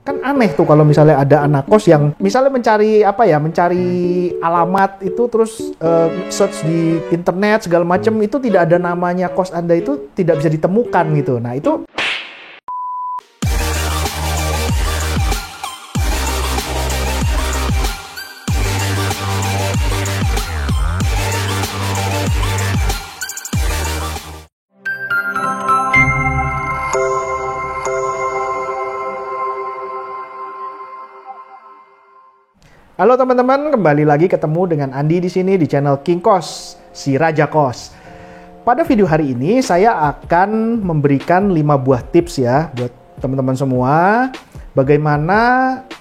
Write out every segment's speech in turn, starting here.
Kan aneh tuh kalau misalnya ada anak kos yang misalnya mencari alamat itu terus search di internet segala macam, itu tidak ada namanya kos Anda, itu tidak bisa ditemukan gitu. Nah, itu halo teman-teman, kembali lagi ketemu dengan Andi di sini di channel King Kos, si Raja Kos. Pada video hari ini saya akan memberikan 5 buah tips ya buat teman-teman semua, bagaimana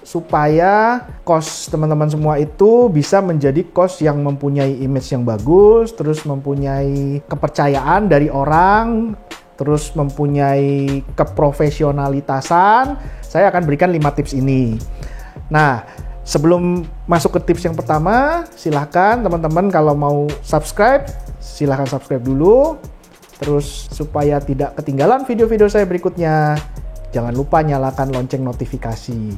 supaya kos teman-teman semua itu bisa menjadi kos yang mempunyai image yang bagus, terus mempunyai kepercayaan dari orang, terus mempunyai keprofesionalitasan. Saya akan berikan 5 tips ini. Nah, sebelum masuk ke tips yang pertama, silahkan teman-teman kalau mau subscribe, silahkan subscribe dulu. Terus supaya tidak ketinggalan video-video saya berikutnya, jangan lupa nyalakan lonceng notifikasi.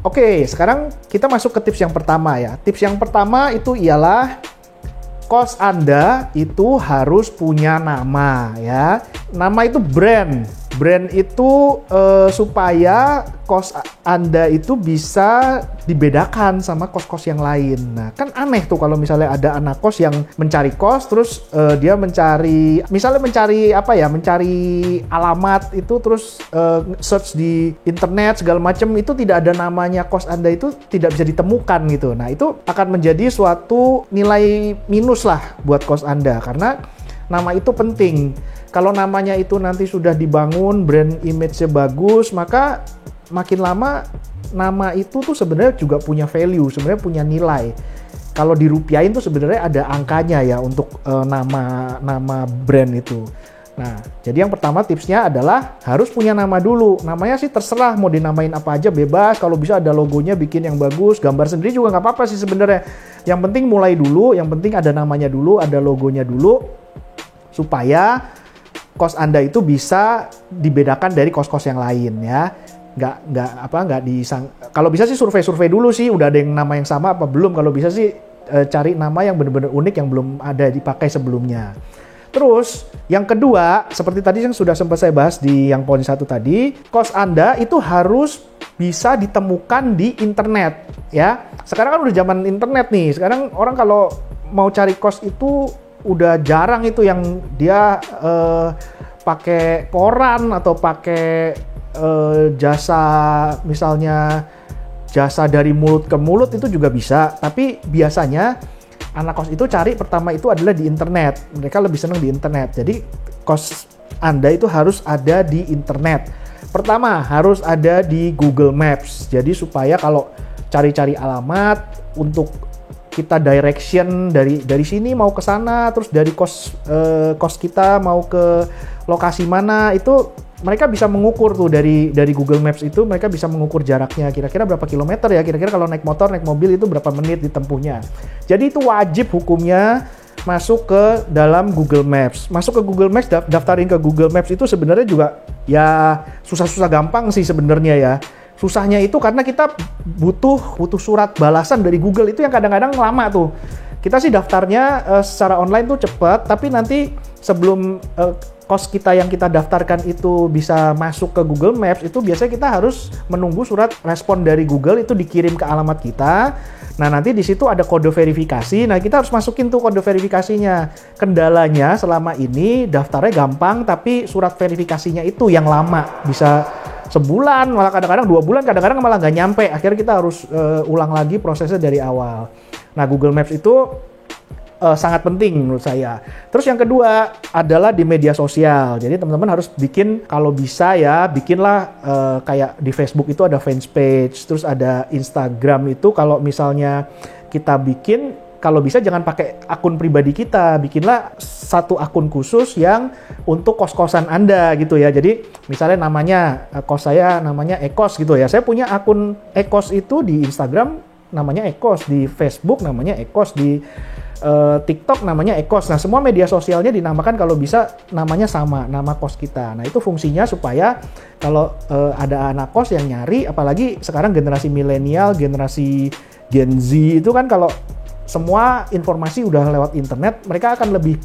Oke, sekarang kita masuk ke tips yang pertama ya. Tips yang pertama itu ialah kos Anda itu harus punya nama ya. Nama itu brand. Brand itu supaya kos Anda itu bisa dibedakan sama kos-kos yang lain. Nah, kan aneh tuh kalau misalnya ada anak kos yang mencari kos, terus dia mencari alamat itu terus search di internet segala macam, itu tidak ada namanya kos Anda, itu tidak bisa ditemukan gitu. Nah, itu akan menjadi suatu nilai minus lah buat kos Anda, karena nama itu penting. Kalau namanya itu nanti sudah dibangun, brand image-nya bagus, maka makin lama nama itu tuh sebenarnya juga punya value, sebenarnya punya nilai. Kalau dirupiahin tuh sebenarnya ada angkanya ya untuk nama brand itu. Nah, jadi yang pertama tipsnya adalah harus punya nama dulu. Namanya sih terserah, mau dinamain apa aja bebas. Kalau bisa ada logonya, bikin yang bagus, gambar sendiri juga nggak apa-apa sih sebenarnya. Yang penting mulai dulu, yang penting ada namanya dulu, ada logonya dulu, supaya kos Anda itu bisa dibedakan dari kos-kos yang lain ya. Kalau bisa sih survei dulu sih, udah ada yang nama yang sama apa belum. Kalau bisa sih cari nama yang benar-benar unik yang belum ada dipakai sebelumnya. Terus yang kedua, seperti tadi yang sudah sempat saya bahas di yang poin 1 tadi, kos Anda itu harus bisa ditemukan di internet ya. Sekarang kan udah zaman internet nih. Sekarang orang kalau mau cari kos itu udah jarang itu yang dia pakai koran atau pakai jasa, misalnya jasa dari mulut ke mulut, itu juga bisa. Tapi biasanya anak kos itu cari pertama itu adalah di internet. Mereka lebih senang di internet. Jadi kos Anda itu harus ada di internet. Pertama harus ada di Google Maps. Jadi supaya kalau cari-cari alamat untuk kita direction dari sini mau ke sana, terus dari kos kita mau ke lokasi mana, itu mereka bisa mengukur tuh dari Google Maps itu, mereka bisa mengukur jaraknya kira-kira berapa kilometer ya, kira-kira kalau naik motor, naik mobil itu berapa menit ditempuhnya. Jadi itu wajib hukumnya masuk ke dalam Google Maps. Masuk ke Google Maps, daftarin ke Google Maps itu sebenarnya juga ya susah-susah gampang sih sebenarnya ya. Susahnya itu karena kita butuh surat balasan dari Google, itu yang kadang-kadang lama tuh. Kita sih daftarnya secara online tuh cepat, tapi nanti sebelum kos kita yang kita daftarkan itu bisa masuk ke Google Maps, itu biasanya kita harus menunggu surat respon dari Google itu dikirim ke alamat kita. Nah, nanti di situ ada kode verifikasi. Nah, kita harus masukin tuh kode verifikasinya. Kendalanya selama ini daftarnya gampang, tapi surat verifikasinya itu yang lama. Bisa sebulan, malah kadang-kadang 2 bulan, kadang-kadang malah nggak nyampe. Akhirnya kita harus ulang lagi prosesnya dari awal. Nah, Google Maps itu sangat penting menurut saya. Terus yang kedua adalah di media sosial. Jadi teman-teman harus bikin, kalau bisa ya, bikinlah kayak di Facebook itu ada fans page, terus ada Instagram itu kalau misalnya kita bikin, kalau bisa jangan pakai akun pribadi kita, bikinlah satu akun khusus yang untuk kos-kosan Anda gitu ya. Jadi misalnya namanya, kos saya namanya Ekos gitu ya. Saya punya akun Ekos itu di Instagram namanya Ekos, di Facebook namanya Ekos, di TikTok namanya Ekos. Nah, semua media sosialnya dinamakan kalau bisa namanya sama, nama kos kita. Nah, itu fungsinya supaya kalau ada anak kos yang nyari, apalagi sekarang generasi milenial, generasi Gen Z itu kan kalau semua informasi udah lewat internet, mereka akan lebih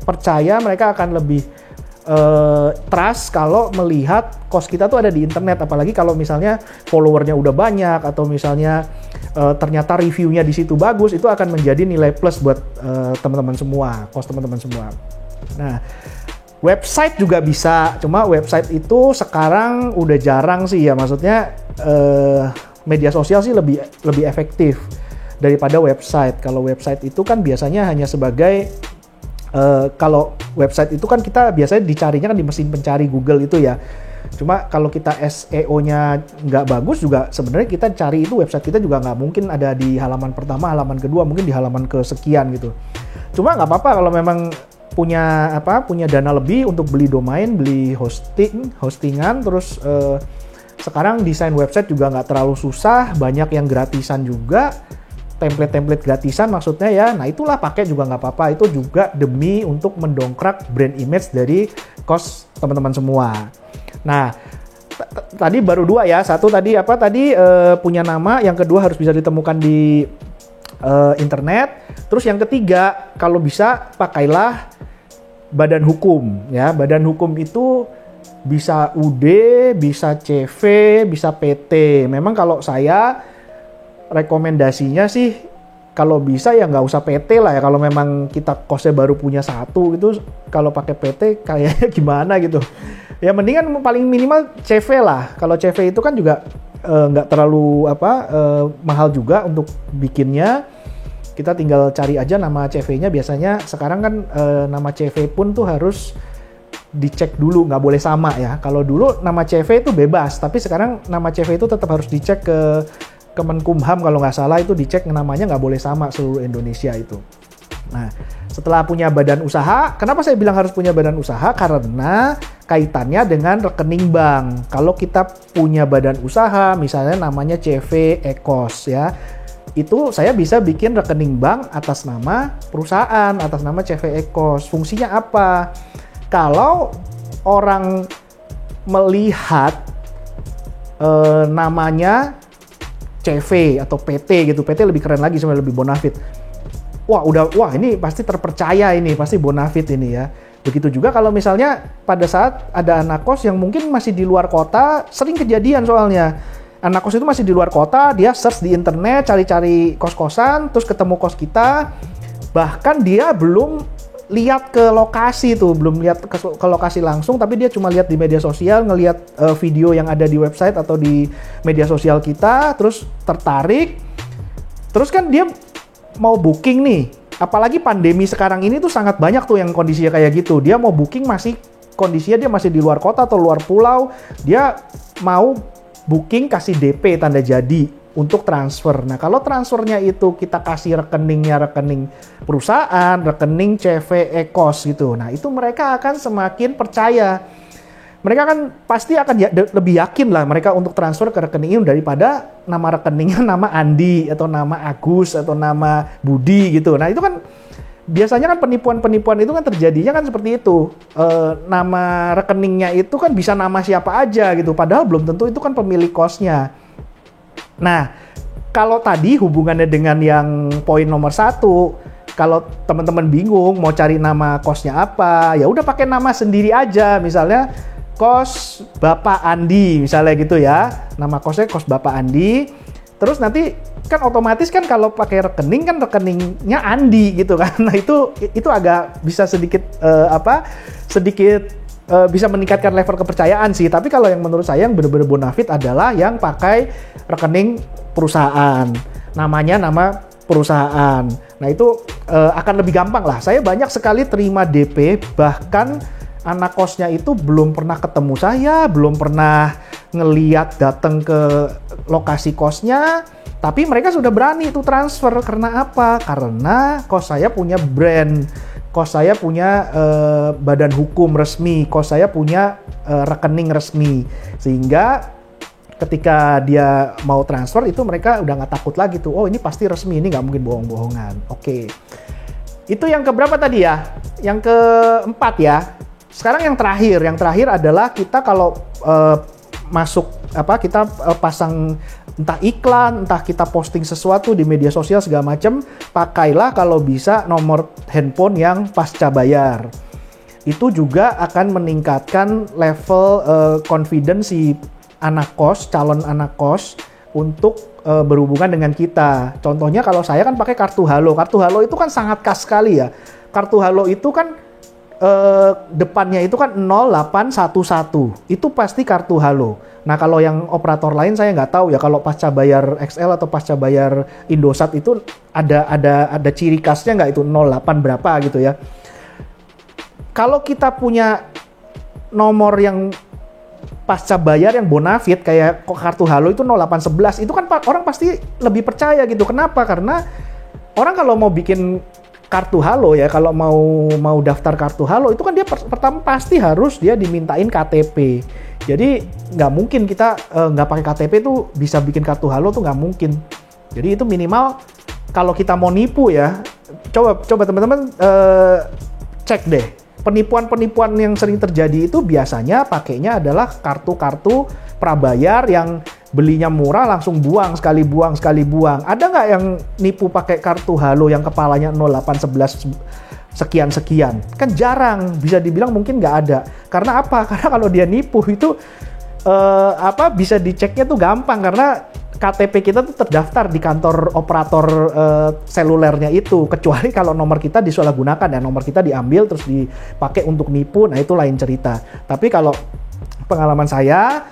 percaya, mereka akan lebih trust kalau melihat kos kita tuh ada di internet, apalagi kalau misalnya followernya udah banyak atau misalnya ternyata reviewnya di situ bagus, itu akan menjadi nilai plus buat teman-teman semua, kos teman-teman semua. Nah, website juga bisa, cuma website itu sekarang udah jarang sih ya, maksudnya media sosial sih lebih efektif daripada website. Kalau website itu kan biasanya hanya sebagai kalau website itu kan kita biasanya dicarinya kan di mesin pencari Google itu ya. Cuma kalau kita SEO-nya nggak bagus juga sebenarnya kita cari itu website kita juga nggak mungkin ada di halaman pertama, halaman kedua, mungkin di halaman kesekian gitu. Cuma nggak apa-apa kalau memang punya dana lebih untuk beli domain, beli hostingan, terus sekarang desain website juga nggak terlalu susah, banyak yang gratisan juga. Template gratisan maksudnya ya, nah itulah pakai juga nggak apa-apa, itu juga demi untuk mendongkrak brand image dari kos teman-teman semua. Nah, tadi baru dua ya, satu tadi punya nama, yang kedua harus bisa ditemukan di internet, terus yang ketiga kalau bisa pakailah badan hukum ya, badan hukum itu bisa UD, bisa CV, bisa PT. Memang kalau saya rekomendasinya sih kalau bisa ya nggak usah PT lah ya, kalau memang kita kosnya baru punya satu gitu, kalau pakai PT kayaknya gimana gitu ya, mendingan paling minimal CV lah. Kalau CV itu kan juga nggak terlalu mahal juga untuk bikinnya, kita tinggal cari aja nama CV-nya. Biasanya sekarang kan nama CV pun tuh harus dicek dulu, nggak boleh sama ya. Kalau dulu nama CV itu bebas, tapi sekarang nama CV itu tetap harus dicek ke Kemenkumham kalau nggak salah, itu dicek namanya nggak boleh sama seluruh Indonesia itu. Nah, setelah punya badan usaha, kenapa saya bilang harus punya badan usaha? Karena kaitannya dengan rekening bank. Kalau kita punya badan usaha, misalnya namanya CV Ekos ya, itu saya bisa bikin rekening bank atas nama perusahaan, atas nama CV Ekos. Fungsinya apa? Kalau orang melihat namanya CV atau PT gitu, PT lebih keren lagi sebenarnya, lebih bonafit. Wah ini pasti terpercaya, ini pasti bonafit ini ya. Begitu juga kalau misalnya pada saat ada anak kos yang mungkin masih di luar kota, sering kejadian soalnya. Anak kos itu masih di luar kota, dia search di internet, cari-cari kos-kosan, terus ketemu kos kita, bahkan dia belum lihat ke lokasi tuh, belum lihat ke lokasi langsung, tapi dia cuma lihat di media sosial, ngelihat video yang ada di website atau di media sosial kita, terus tertarik, terus kan dia mau booking nih. Apalagi pandemi sekarang ini tuh sangat banyak tuh yang kondisinya kayak gitu. Dia mau booking kondisinya dia masih di luar kota atau luar pulau, dia mau booking kasih DP tanda jadi untuk transfer. Nah, kalau transfernya itu kita kasih rekeningnya rekening perusahaan, rekening CV Ekos gitu. Nah, itu mereka akan semakin percaya. Mereka kan pasti akan lebih yakin lah mereka untuk transfer ke rekening ini daripada nama rekeningnya nama Andi atau nama Agus atau nama Budi gitu. Nah, itu kan biasanya kan penipuan-penipuan itu kan terjadinya kan seperti itu. Nama rekeningnya itu kan bisa nama siapa aja gitu, padahal belum tentu itu kan pemilik kosnya. Nah, kalau tadi hubungannya dengan yang poin nomor 1, kalau teman-teman bingung mau cari nama kosnya apa, ya udah pakai nama sendiri aja. Misalnya kos Bapak Andi, misalnya gitu ya. Nama kosnya kos Bapak Andi. Terus nanti kan otomatis kan kalau pakai rekening kan rekeningnya Andi gitu kan. Nah, itu agak bisa sedikit bisa meningkatkan level kepercayaan sih. Tapi kalau yang menurut saya yang benar-benar bonafit adalah yang pakai rekening perusahaan, namanya nama perusahaan. Nah, itu akan lebih gampang lah. Saya banyak sekali terima DP, bahkan anak kosnya itu belum pernah ketemu saya, belum pernah ngeliat datang ke lokasi kosnya, tapi mereka sudah berani itu transfer. Karena apa? Karena kos saya punya brand, kos saya punya badan hukum resmi, kos saya punya rekening resmi, sehingga ketika dia mau transfer itu mereka udah nggak takut lagi tuh, oh ini pasti resmi, ini nggak mungkin bohong-bohongan. Oke. Itu yang keberapa tadi ya? Yang keempat ya. Sekarang yang terakhir adalah kita kalau masuk kita pasang entah iklan, entah kita posting sesuatu di media sosial segala macam, pakailah kalau bisa nomor handphone yang pasca bayar. Itu juga akan meningkatkan level confidence si anak kos, calon anak kos untuk berhubungan dengan kita. Contohnya kalau saya kan pakai kartu Halo. Kartu Halo itu kan sangat khas sekali ya. Kartu Halo itu kan depannya itu kan 0811. Itu pasti kartu Halo. Nah kalau yang operator lain saya nggak tahu ya, kalau pasca bayar XL atau pasca bayar Indosat itu ada ciri khasnya nggak itu 08 berapa gitu ya. Kalau kita punya nomor yang pasca bayar yang bonafit kayak kartu Halo itu 0811, itu kan orang pasti lebih percaya gitu. Kenapa? Karena orang kalau mau bikin kartu Halo ya, kalau mau daftar kartu Halo itu kan dia pertama pasti harus dia dimintain KTP. Jadi nggak mungkin kita nggak pakai KTP tuh bisa bikin kartu Halo tuh nggak mungkin. Jadi itu minimal kalau kita mau nipu ya, coba teman-teman cek deh. Penipuan-penipuan yang sering terjadi itu biasanya pakainya adalah kartu-kartu prabayar yang belinya murah langsung buang sekali buang. Ada nggak yang nipu pakai kartu Halo yang kepalanya 0811 sekian? Kan jarang, bisa dibilang mungkin nggak ada. Karena apa? Karena kalau dia nipu itu bisa diceknya tuh gampang karena KTP kita tuh terdaftar di kantor operator selulernya itu, kecuali kalau nomor kita disalahgunakan ya, nomor kita diambil terus dipakai untuk nipu, nah itu lain cerita. Tapi kalau pengalaman saya,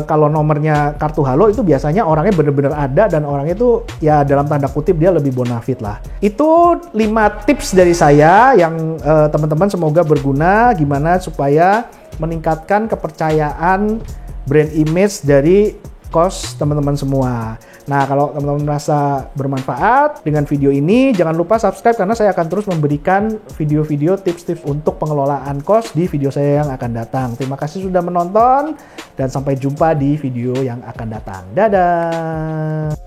kalau nomornya kartu Halo itu biasanya orangnya bener-bener ada dan orangnya itu ya dalam tanda kutip dia lebih bonafit lah. Itu 5 tips dari saya yang teman-teman semoga berguna gimana supaya meningkatkan kepercayaan brand image dari kos teman-teman semua. Nah, kalau teman-teman merasa bermanfaat dengan video ini, jangan lupa subscribe karena saya akan terus memberikan video-video tips-tips untuk pengelolaan kos di video saya yang akan datang. Terima kasih sudah menonton dan sampai jumpa di video yang akan datang. Dadah!